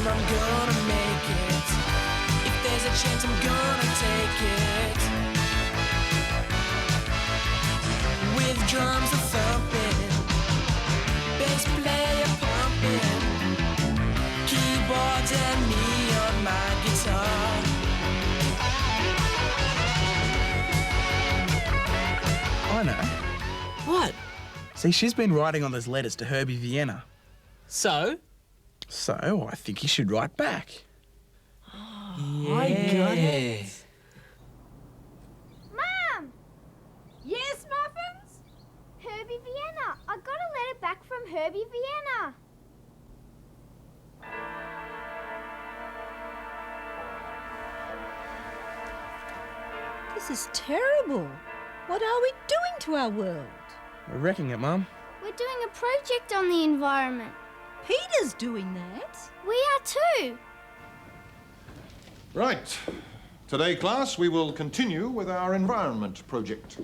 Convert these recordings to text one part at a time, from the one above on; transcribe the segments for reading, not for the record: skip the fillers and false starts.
dream, I'm gonna make it. If there's a chance, I'm gonna take it. With drums a thumping, bass player pumping, keyboards and me on my guitar. I know. What? See, she's been writing on those letters to Herbie Vienna. So? So, I think he should write back. I got it. Mum! Yes, Muffins? Herbie Vienna. I got a letter back from Herbie Vienna. This is terrible. What are we doing to our world? We're wrecking it, Mum. We're doing a project on the environment. Peter's doing that. We are too. Right. Today, class, we will continue with our environment project.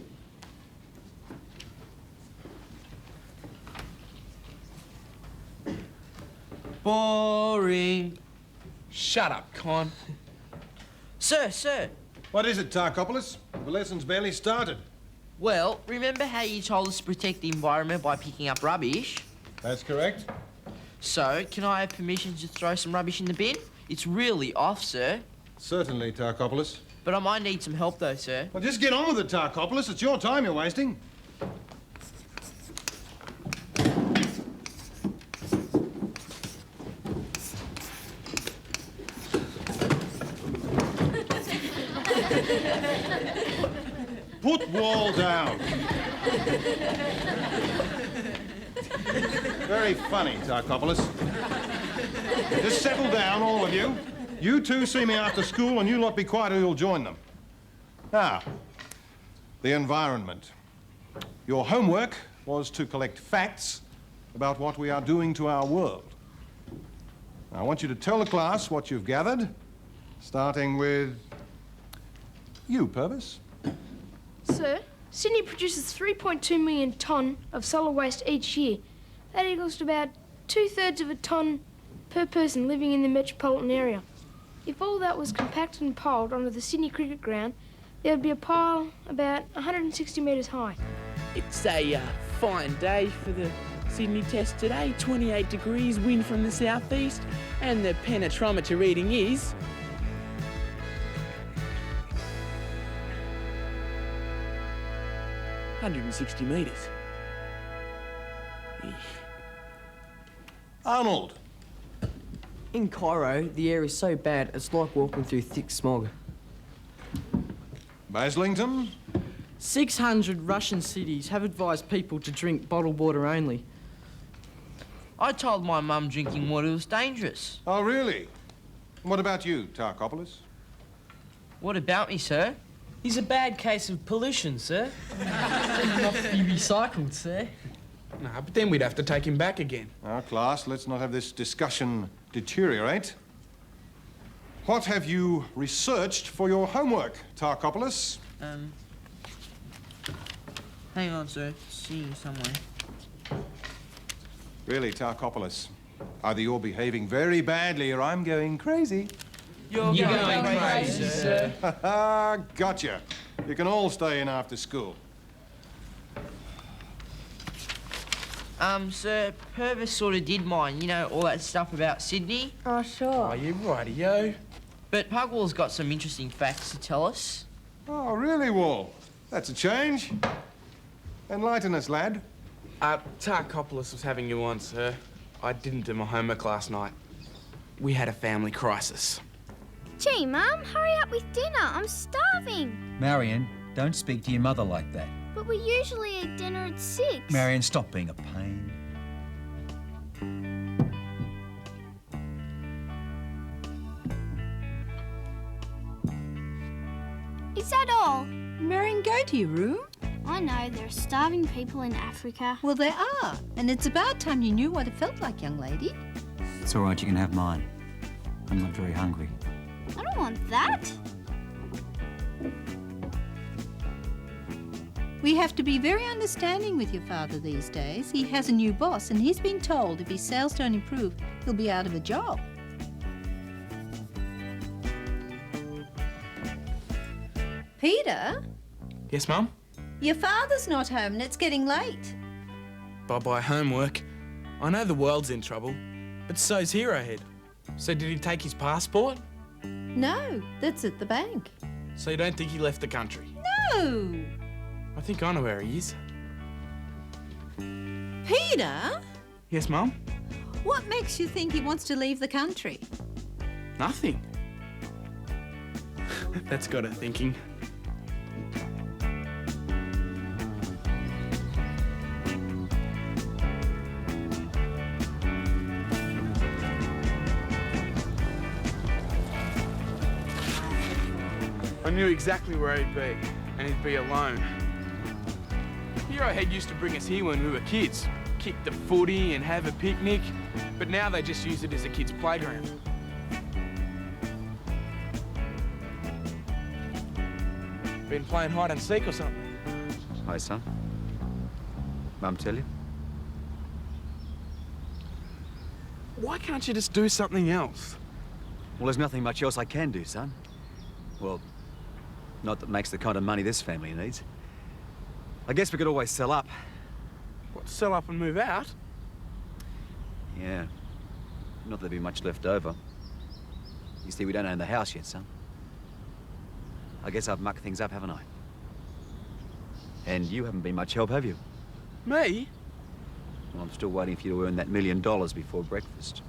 Boring. Shut up, Con. Sir. What is it, Tarkopoulos? The lesson's barely started. Well, remember how you told us to protect the environment by picking up rubbish? That's correct. So, can I have permission to throw some rubbish in the bin? It's really off, sir. Certainly, Tarkopoulos. But I might need some help, though, sir. Well, just get on with it, Tarkopoulos. It's your time you're wasting. Pugwall down. Very funny, Tarkopoulos. Just settle down, all of you. You two see me after school, and you lot be quiet or you'll join them. Now, the environment. Your homework was to collect facts about what we are doing to our world. Now, I want you to tell the class what you've gathered, starting with you, Purvis. Sir, Sydney produces 3.2 million tonne of solid waste each year. That equals to about 2/3 of a tonne per person living in the metropolitan area. If all that was compacted and piled onto the Sydney cricket ground, there would be a pile about 160 metres high. It's a fine day for the Sydney test today. 28 degrees, wind from the southeast, and the penetrometer reading is... ...160 metres. Arnold. In Cairo, the air is so bad it's like walking through thick smog. Baslington. 600 Russian cities have advised people to drink bottled water only. I told my mum drinking water was dangerous. Oh, really? What about you, Tarkopoulos? What about me, sir? He's a bad case of pollution, sir. Not to be recycled, sir. No, but then we'd have to take him back again. Now, class, let's not have this discussion deteriorate. What have you researched for your homework, Tarkopoulos? Hang on, sir. Seeing somewhere. Really, Tarkopoulos, either you're behaving very badly or I'm going crazy. You're going crazy, sir. Ha-ha, gotcha. You can all stay in after school. Sir, Purvis sort of did mine, you know, all that stuff about Sydney. Oh, sure. Oh, you righty-o. But Pugwall's got some interesting facts to tell us. Oh, really, Wall? That's a change. Enlighten us, lad. Tarkopoulos was having you on, sir. I didn't do my homework last night. We had a family crisis. Gee, Mum, hurry up with dinner. I'm starving. Marion, don't speak to your mother like that. But we usually eat dinner at 6. Marion, stop being a pain. Is that all? Marion, go to your room. I know, there are starving people in Africa. Well, there are. And it's about time you knew what it felt like, young lady. It's all right, you can have mine. I'm not very hungry. I don't want that. We have to be very understanding with your father these days. He has a new boss, and he's been told if his sales don't improve, he'll be out of a job. Peter, Yes, Mum? your father's not home and it's getting late. Bye-bye homework. I know the world's in trouble, but so's Hero Head. So did he take his passport? No, that's at the bank. So you don't think he left the country? No! I think I know where he is. Peter, Yes, Mum? what makes you think he wants to leave the country? Nothing. That's got her thinking. I knew exactly where he'd be, and he'd be alone. Hero Head used to bring us here when we were kids, kick the footy and have a picnic, but now they just use it as a kid's playground. Been playing hide and seek or something? Hi, son. Mum tell you? Why can't you just do something else? Well, there's nothing much else I can do, son. Well, not that makes the kind of money this family needs. I guess we could always sell up. What, sell up and move out? Yeah. Not that there'd be much left over. You see, we don't own the house yet, son. I guess I've mucked things up, haven't I? And you haven't been much help, have you? Me? Well, I'm still waiting for you to earn that $1 million before breakfast.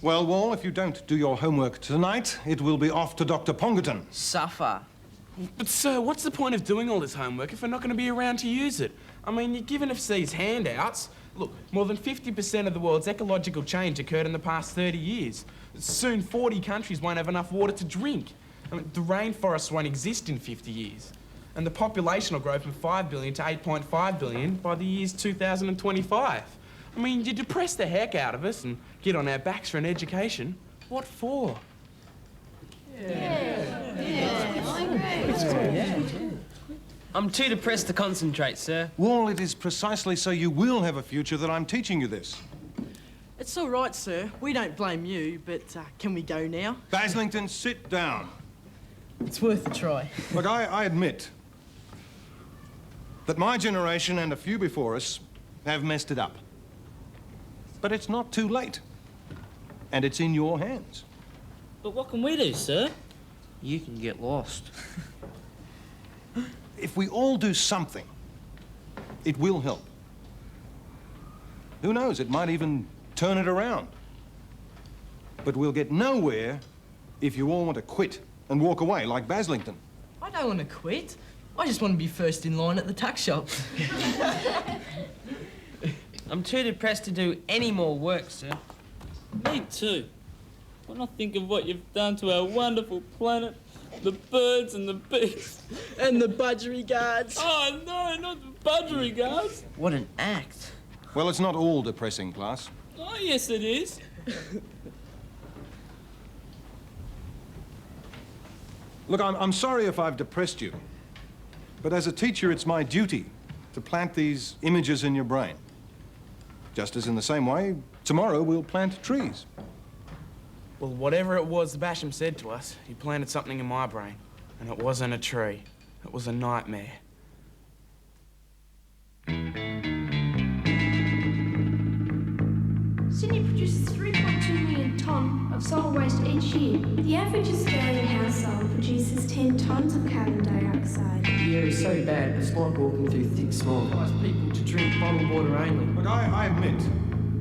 Well, Wall, if you don't do your homework tonight, it will be off to Dr. Pongerton. Suffer. But sir, what's the point of doing all this homework if we're not going to be around to use it? I mean, you're giving us these handouts. Look, more than 50% of the world's ecological change occurred in the past 30 years. Soon 40 countries won't have enough water to drink. I mean, the rainforests won't exist in 50 years. And the population will grow from 5 billion to 8.5 billion by the years 2025. I mean, you depress the heck out of us and get on our backs for an education. What for? I'm too depressed to concentrate, sir. Wall, it is precisely so you will have a future that I'm teaching you this. It's all right, sir. We don't blame you, but can we go now? Baslington, sit down. It's worth a try. Look, I admit that my generation and a few before us have messed it up. But it's not too late. And it's in your hands. But what can we do, sir? You can get lost. If we all do something, it will help. Who knows, it might even turn it around. But we'll get nowhere if you all want to quit and walk away like Baslington. I don't want to quit. I just want to be first in line at the tuck shop. I'm too depressed to do any more work, sir. Me too. When I think of what you've done to our wonderful planet, the birds and the bees. And the budgerigars. Oh no, not the budgerigars. What an act. Well, it's not all depressing, class. Oh yes it is. Look, I'm sorry if I've depressed you, but as a teacher, it's my duty to plant these images in your brain. Just as in the same way, tomorrow we'll plant trees. Well, whatever it was Basham said to us, he planted something in my brain. And it wasn't a tree. It was a nightmare. Sydney produces 3.2 million tonne of solid waste each year. The average Australian household produces 10 tonnes of carbon dioxide. The air is so bad, it's like walking through thick smog. Advise people to drink bottled water only. Look, I admit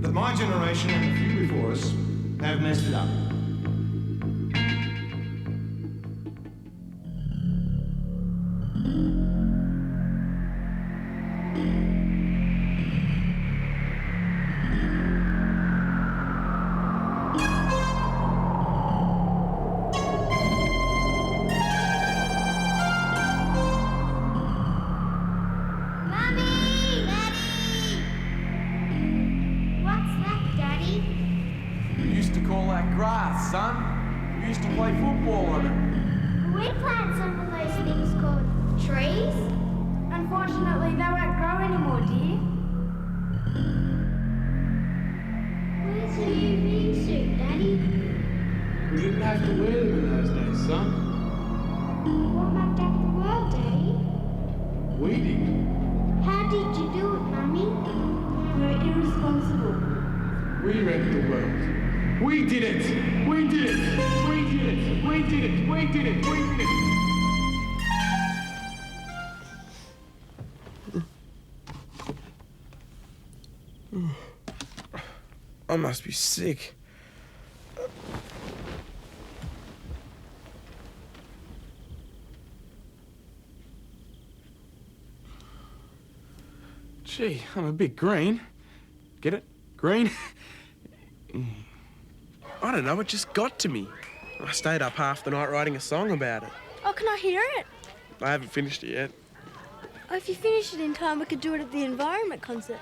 that my generation and a few before us have messed it up. Son, we used to play football on it. We plant some of those things called trees. Unfortunately, they won't grow anymore, dear. Where's your UV suit, Daddy? We didn't have to wear them in those days, son. What mapped out the world, Daddy? We did. How did you do it, Mummy? You're irresponsible. We wrecked the world. We did it! We did it! We did it! We did it! We did it! We did it! I must be sick. Gee, I'm a bit green. Get it? Green? I don't know, it just got to me. I stayed up half the night writing a song about it. Oh, can I hear it? I haven't finished it yet. Oh, if you finish it in time, we could do it at the environment concert.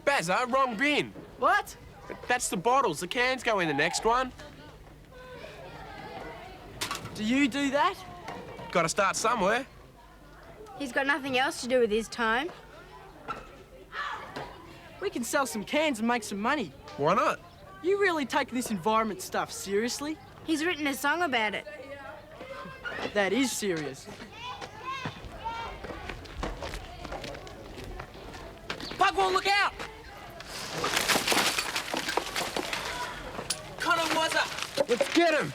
Bazza, wrong bin. What? That's the bottles. The cans go in the next one. Do you do that? Got to start somewhere. He's got nothing else to do with his time. We can sell some cans and make some money. Why not? You really taking this environment stuff seriously? He's written a song about it. That is serious. Pugwall, look out! Connor was up. Let's get him.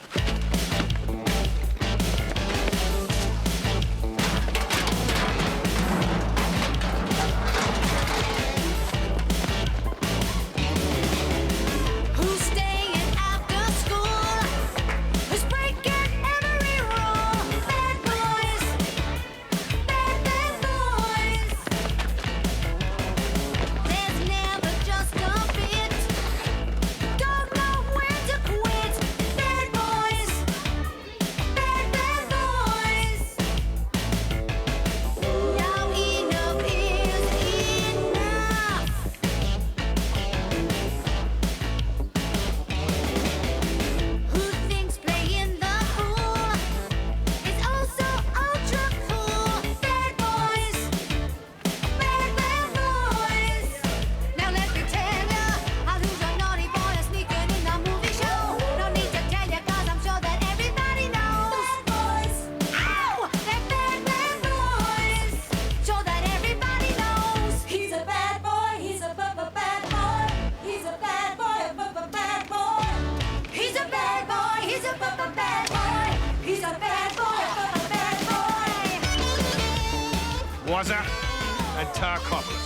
Who's staying after school? Who's breaking every rule? Bad boys, bad boys. There's never just a bit. Don't know when to quit. Bad boys, bad boys. Now enough is enough. Who thinks playing the fool is also ultra cool? Bad boys, bad boys. Now let me tell ya how who's a naughty boy sneaking in the movie show. No need to tell ya 'cause I'm sure that everybody knows. Bad boys, ow, they're bad boys. Sure that everybody knows. He's a bad boy. He's a bad boy. He's a bad boy. Bad boy. He's a bad boy. He's a bad boy. He's a bad boy. Bad boy. Wazza and Tarkopolis.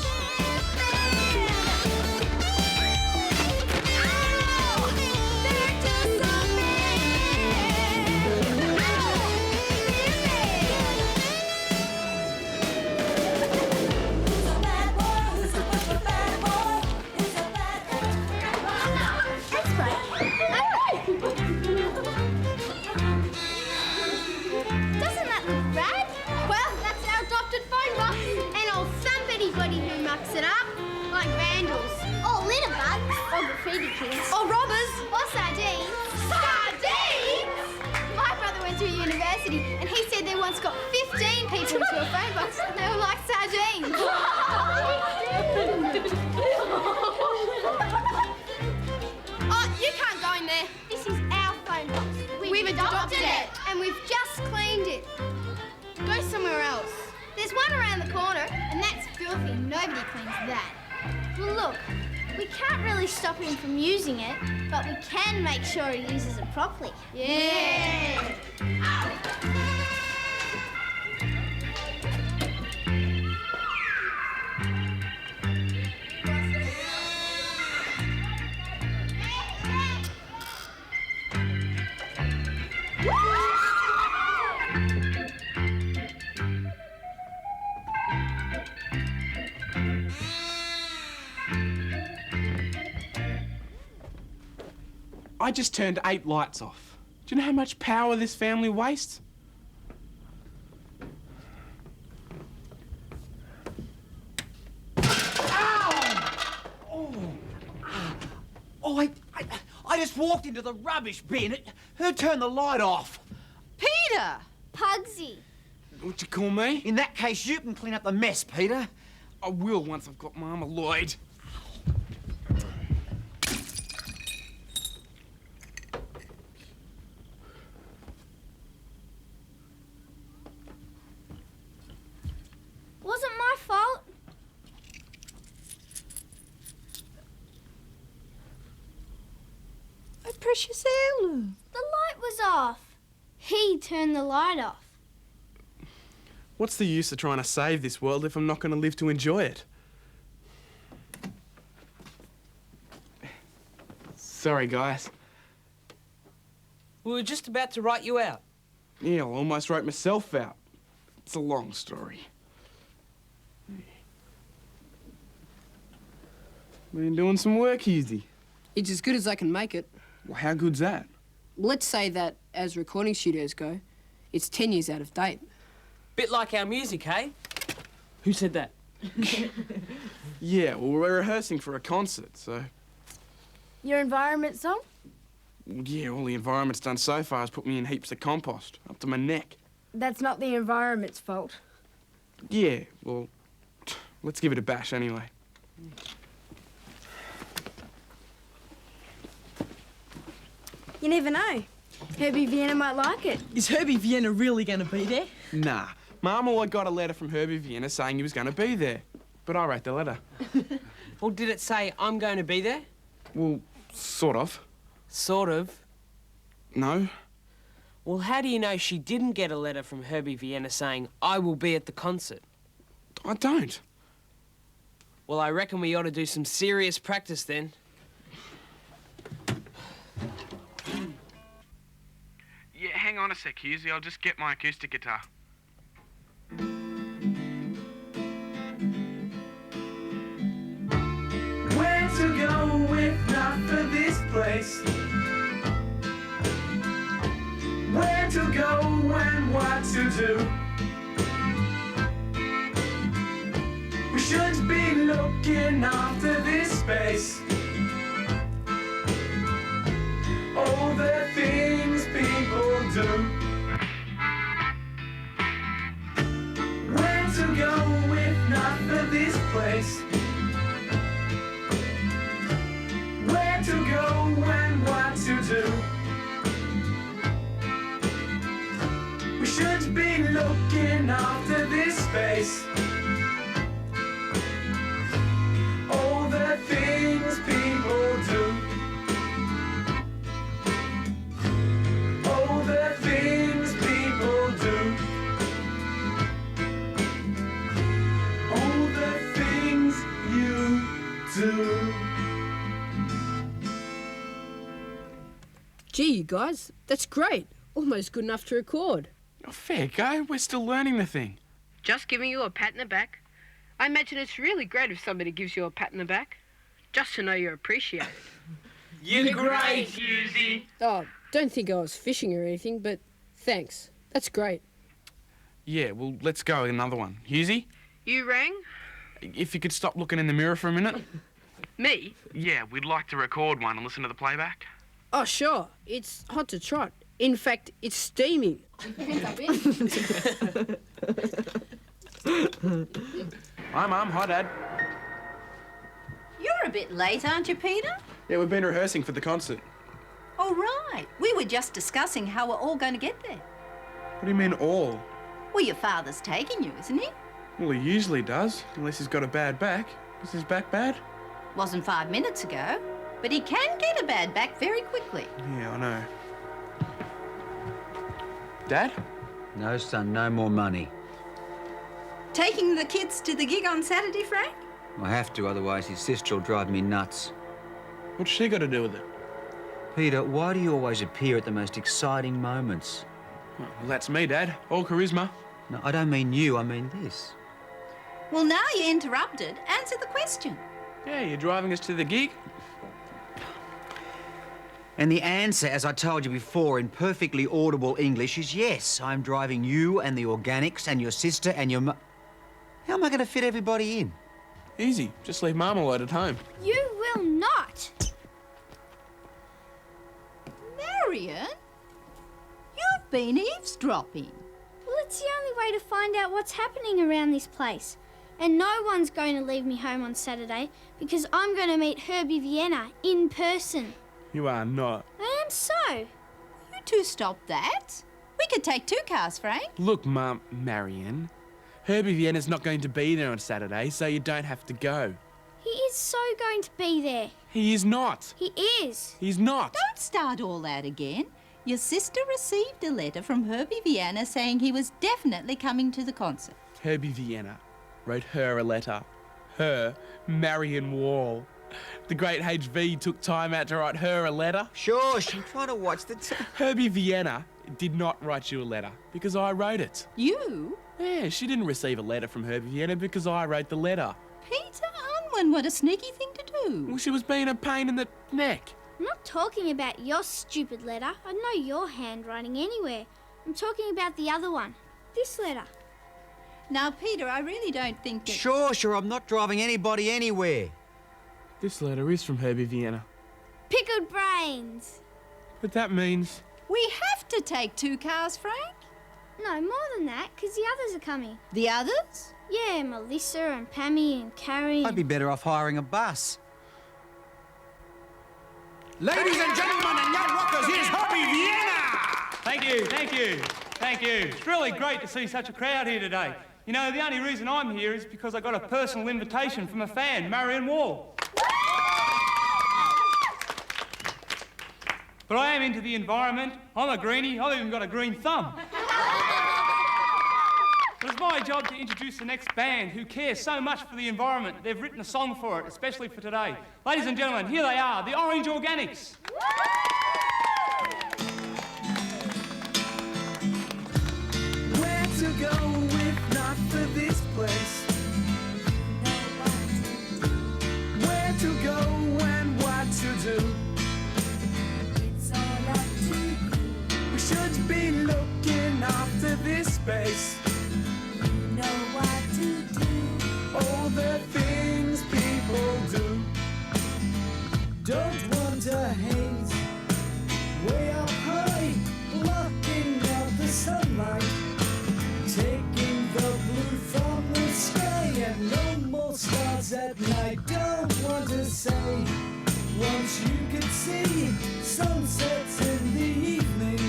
Doesn't that look rad? Well, that's our adopted phone box. And I'll thump anybody who mucks it up. Like vandals. Or litterbugs. Or graffiti kids. Or robbers. Or sardines. Sardines? My brother went to university and he said they once got 15 people into a phone box and they were like sardines. Oh, you can't go in there. This is our phone box. We've adopted it. And we've just cleaned it. Go somewhere else. There's one around the corner, and that's filthy. Nobody cleans that. Well, look, we can't really stop him from using it, but we can make sure he uses it properly. Yeah. I just turned 8 lights off. Do you know how much power this family wastes? Oh, I just walked into the rubbish bin. Who turned the light off? Peter! Pugsy. What'd you call me? In that case, you can clean up the mess, Peter. I will once I've got Mama Lloyd. precious heirloom. The light was off. He turned the light off. What's the use of trying to save this world if I'm not going to live to enjoy it? Sorry, guys. We were just about to write you out. Yeah, I almost wrote myself out. It's a long story. Been doing some work, Easy. It's as good as I can make it. Well, how good's that? Let's say that, as recording studios go, it's 10 years out of date. Bit like our music, hey? Who said that? Yeah, well, we're rehearsing for a concert, so... Your environment song? Yeah, all the environment's done so far has put me in heaps of compost, up to my neck. That's not the environment's fault. Yeah, well, let's give it a bash anyway. You never know. Herbie Vienna might like it. Is Herbie Vienna really going to be there? Nah, Mum all got a letter from Herbie Vienna saying he was going to be there. But I wrote the letter. Well, did it say, I'm going to be there? Well, sort of. Sort of. No. Well, how do you know she didn't get a letter from Herbie Vienna saying, I will be at the concert? I don't. Well, I reckon we ought to do some serious practice then. Yeah, hang on a sec, Husey. I'll just get my acoustic guitar. Where to go if not for this place? Where to go and what to do? We should be looking after this space. All the things people do. Where to go if not for this place? Where to go and what to do? We should be looking after this space. All the things people do. All the things people do. All the things you do. Gee, you guys, that's great. Almost good enough to record. Oh, fair go. We're still learning the thing. Just giving you a pat in the back. I imagine it's really great if somebody gives you a pat in the back, just to know you're appreciated. You're great, Husey. Oh, don't think I was fishing or anything, but thanks. That's great. Yeah, well, let's go. Another one. Husey, You rang? if you could stop looking in the mirror for a minute. Me? Yeah, we'd like to record one and listen to the playback. Oh, sure. It's hot to trot. In fact, it's steaming. Hi, Mum. Hi, Dad. You're a bit late, aren't you, Peter? Yeah, we've been rehearsing for the concert. Oh, right. We were just discussing how we're all going to get there. What do you mean, all? Well, your father's taking you, isn't he? Well, he usually does, unless he's got a bad back. Is his back bad? Wasn't 5 minutes ago. But he can get a bad back very quickly. Yeah, I know. Dad? No, son, no more money. Taking the kids to the gig on Saturday, Frank? I have to, otherwise his sister will drive me nuts. What's she got to do with it? Peter, why do you always appear at the most exciting moments? Well, that's me, Dad. All charisma. No, I don't mean you, I mean this. Well, now you interrupted. Answer the question. Yeah, you're driving us to the gig? And the answer, as I told you before, in perfectly audible English, is yes. I'm driving you and the organics and your sister and your How am I going to fit everybody in? Easy. Just leave Marmalade at home. You will not. Marion? You've been eavesdropping. Well, it's the only way to find out what's happening around this place. And no one's going to leave me home on Saturday because I'm going to meet Herbie Vienna in person. You are not. I am so. You two stop that. We could take 2 cars, Frank. Look, Marion. Herbie Vienna's not going to be there on Saturday, so you don't have to go. He is so going to be there. He is not. He is. He's not. Don't start all that again. Your sister received a letter from Herbie Vienna saying he was definitely coming to the concert. Herbie Vienna wrote her a letter. Her, Marion Wall. The great HV took time out to write her a letter. Shush, I'm trying to watch the... Herbie Vienna did not write you a letter because I wrote it. You? Yeah, she didn't receive a letter from Herbie Vienna because I wrote the letter. Peter Unwin, what a sneaky thing to do. Well, she was being a pain in the neck. I'm not talking about your stupid letter. I know your handwriting anywhere. I'm talking about the other one. This letter. Now, Peter, I really don't think that... Sure, I'm not driving anybody anywhere. This letter is from Herbie Vienna. Pickled brains. But that means... We have to take 2 cars, Frank. No, more than that, because the others are coming. The others? Yeah, Melissa and Pammy and Carrie. I'd be better off hiring a bus. Ladies and gentlemen and young rockers, here's Herbie Vienna! Thank you. It's really great to see such a crowd here today. You know, the only reason I'm here is because I got a personal invitation from a fan, Marion Wall. But I am into the environment. I'm a greenie. I've even got a green thumb. But it's my job to introduce the next band who cares so much for the environment. They've written a song for it, especially for today. Ladies and gentlemen, here they are, the Orange Organics. Where to go if not for this place? Where to go and what to do? It's all up to you. We should be looking after this space. You know what to do. All the things people do. Don't want to haze. Way up high, blocking out the sunlight. Taking the blue from the sky and no more stars at night. Don't want to say, once you could see sunsets in the evening.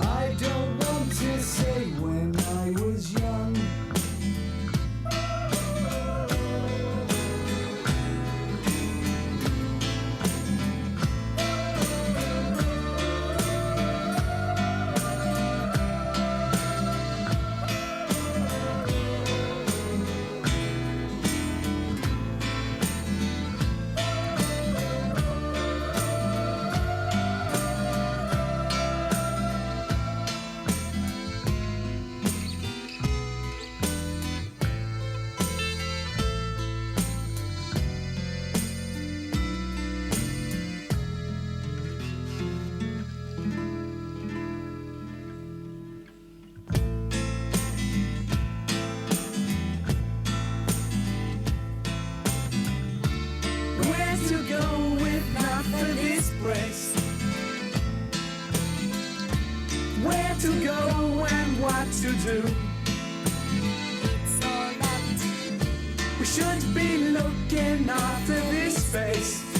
I don't want to say when I was young. Where to go if not for this place? Where to go and what to do? It's all up to you. We should be looking after this space.